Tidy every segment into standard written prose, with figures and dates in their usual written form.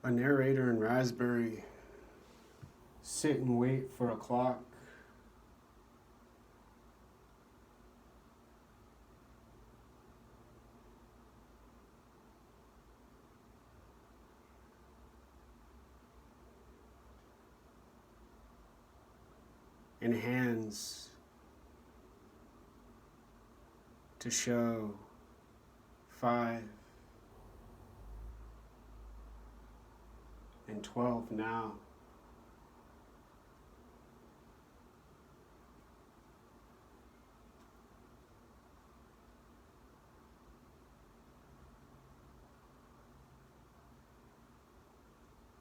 A narrator in Raspberry sit and wait for a clock. And hands to show 5 and 12 now.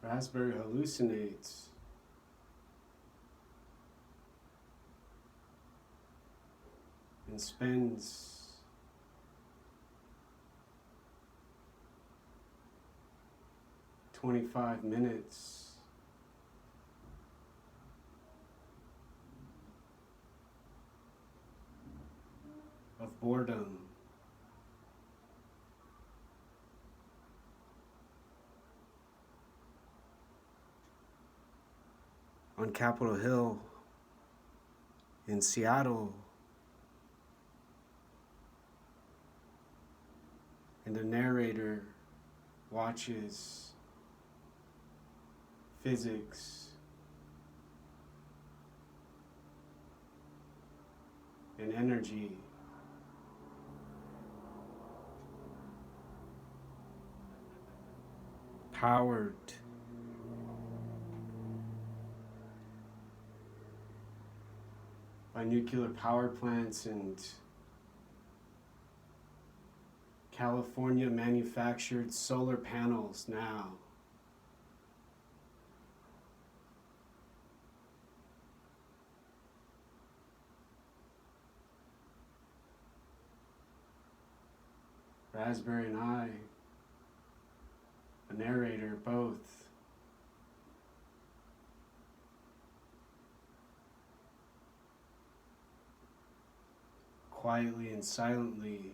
Raspberry hallucinates. And spends 25 minutes of boredom. On Capitol Hill in Seattle. And the narrator watches physics and energy powered by nuclear power plants and California manufactured solar panels now. Raspberry and I, a narrator, both quietly and silently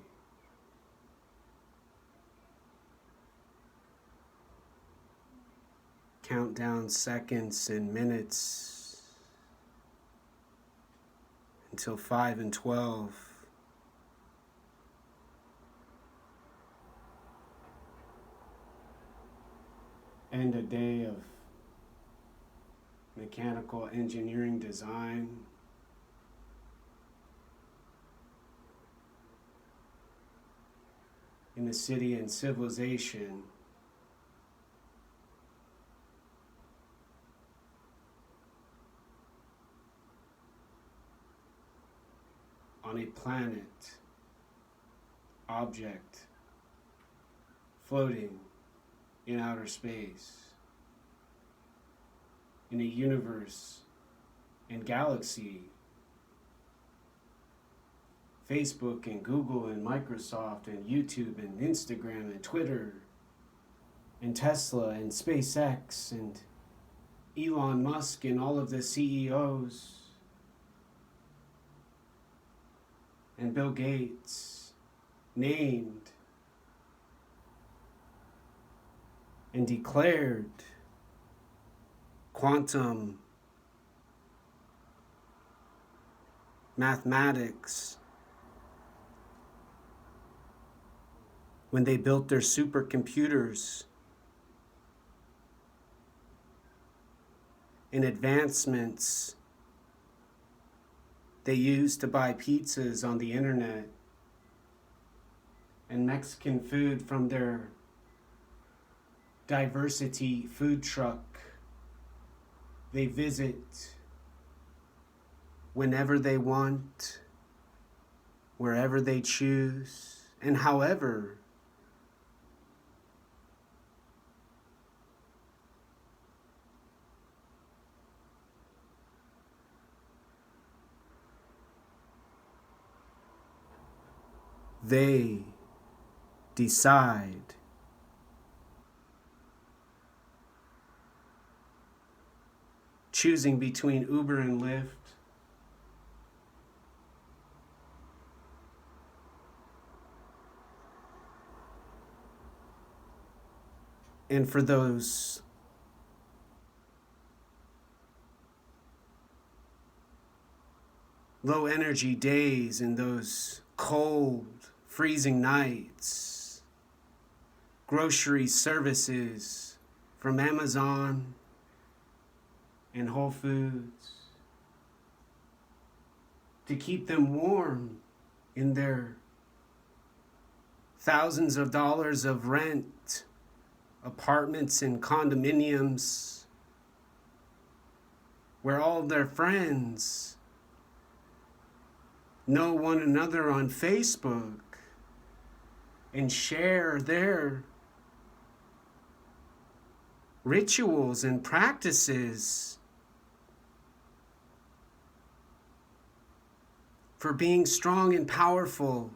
count down seconds and minutes until 5 and 12. End a day of mechanical engineering design. In the city and civilization. On a planet, object, floating in outer space, in a universe and galaxy, Facebook and Google and Microsoft and YouTube and Instagram and Twitter and Tesla and SpaceX and Elon Musk and all of the CEOs and Bill Gates named and declared quantum mathematics when they built their supercomputers and advancements they used to buy pizzas on the internet and Mexican food from their diversity food truck they visit whenever they want, wherever they choose, and however they decide. Choosing between Uber and Lyft, And for those low energy days and those cold, freezing nights, grocery services from Amazon and Whole Foods to keep them warm in their thousands of dollars of rent, apartments and condominiums, where all their friends know one another on Facebook and share their rituals and practices for being strong and powerful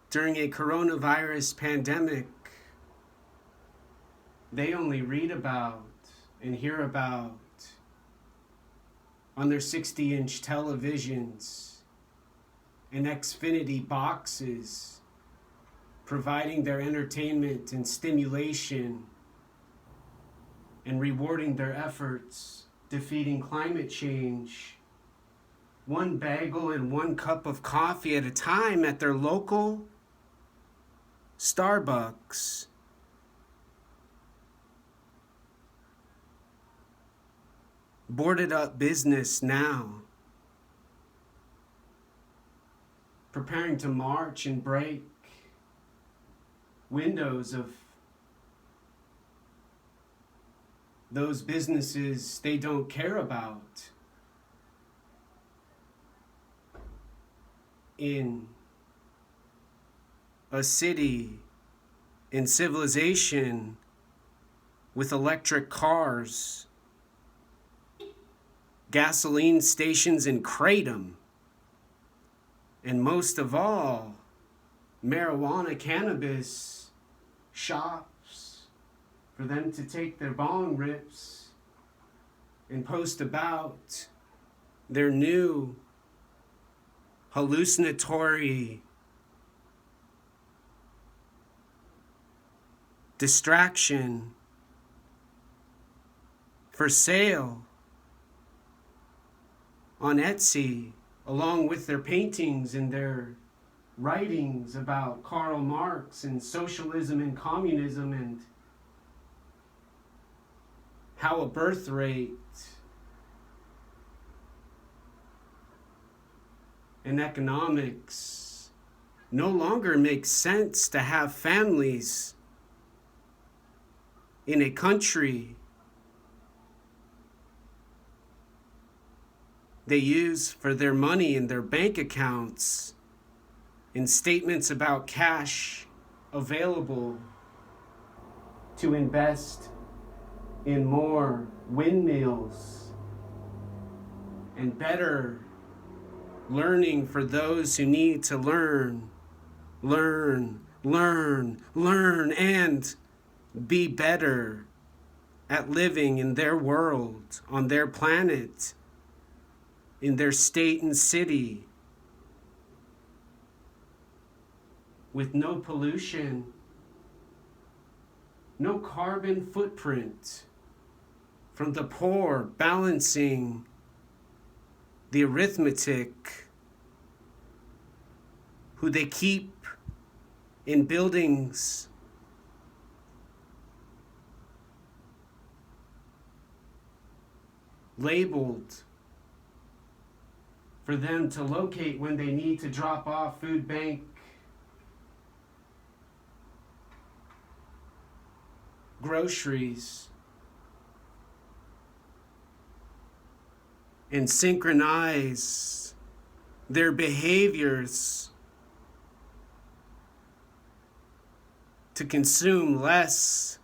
during a coronavirus pandemic. They only read about and hear about on their 60-inch televisions and Xfinity boxes, providing their entertainment and stimulation and rewarding their efforts defeating climate change, one bagel and one cup of coffee at a time at their local Starbucks. Boarded up business now, preparing to march and break windows of those businesses they don't care about in a city in civilization with electric cars, gasoline stations in Kratom, and most of all, marijuana cannabis shops for them to take their bong rips and post about their new hallucinatory distraction for sale on Etsy, along with their paintings and their writings about Karl Marx and socialism and communism and how a birth rate and economics no longer makes sense to have families in a country they use for their money in their bank accounts, in statements about cash available to invest in more windmills and better learning for those who need to learn, and be better at living in their world, on their planet, in their state and city, with no pollution, no carbon footprint from the poor, balancing the arithmetic, who they keep in buildings labeled for them to locate when they need to drop off food bank groceries and synchronize their behaviors to consume less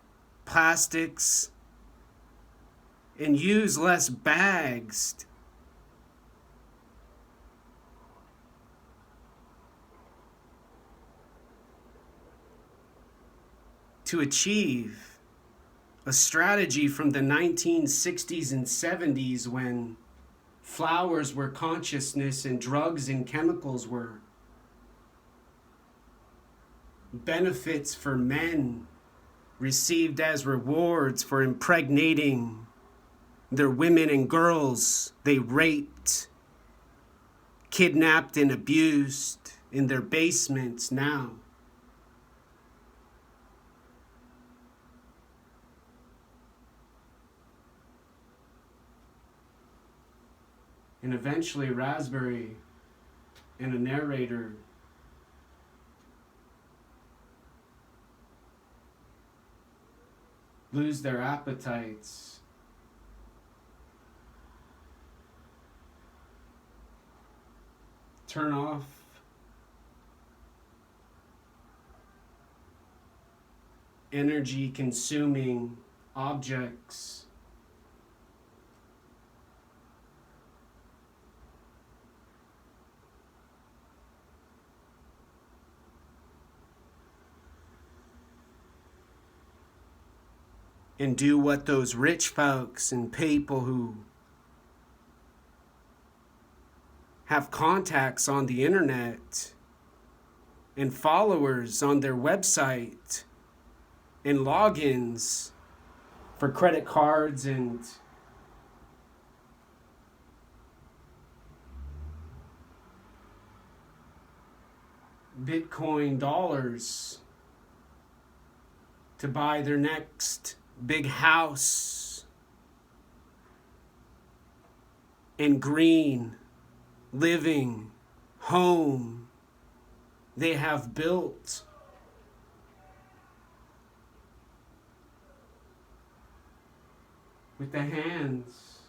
plastics and use less bags to achieve a strategy from the 1960s and 70s when flowers were consciousness and drugs and chemicals were benefits for men received as rewards for impregnating their women and girls they raped, kidnapped and abused in their basements now. And eventually Raspberry and a narrator lose their appetites, turn off energy consuming objects, and do what those rich folks and people who have contacts on the internet and followers on their website and logins for credit cards and Bitcoin dollars to buy their next big house and green living home they have built. With the hands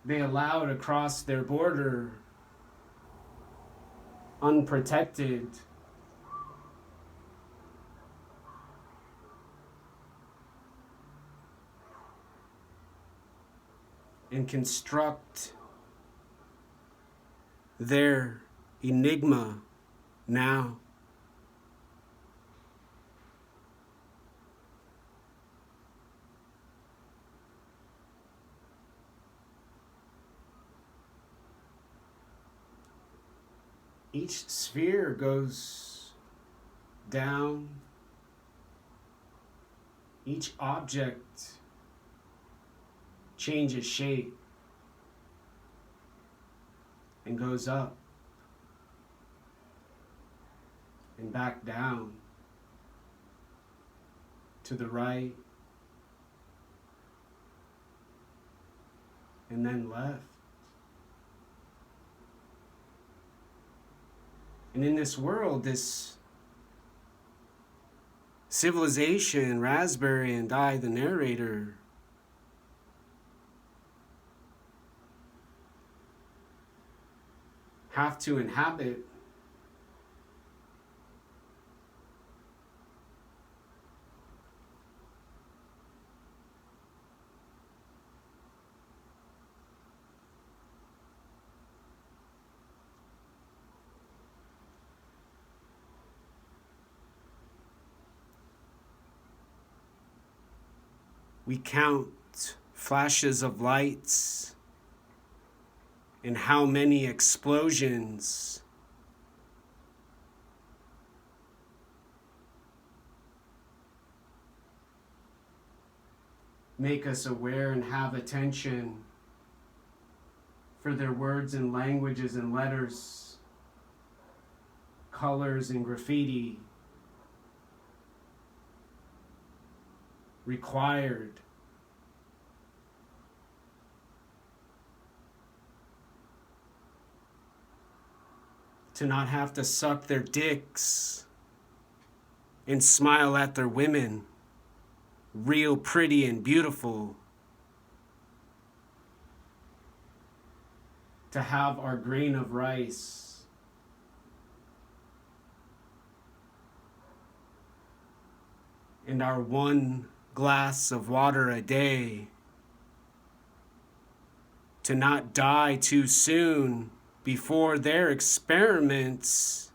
they allowed across their border, unprotected, and construct their enigma now. Each sphere goes down, each object changes shape and goes up and back down, to the right and then left. And in this world, this civilization, Raspberry and I, the narrator, have to inhabit, we count flashes of lights and how many explosions make us aware and have attention for their words and languages and letters, colors and graffiti required to not have to suck their dicks and smile at their women, real pretty and beautiful, to have our grain of rice and our one glass of water a day, to not die too soon before their experiments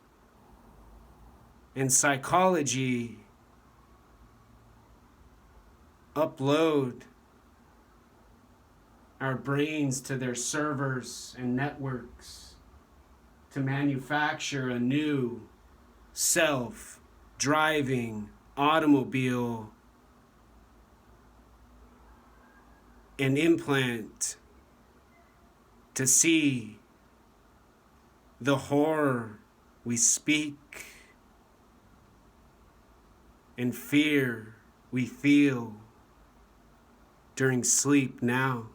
in psychology upload our brains to their servers and networks to manufacture a new self-driving automobile an implant to see the horror we speak and fear we feel during sleep now.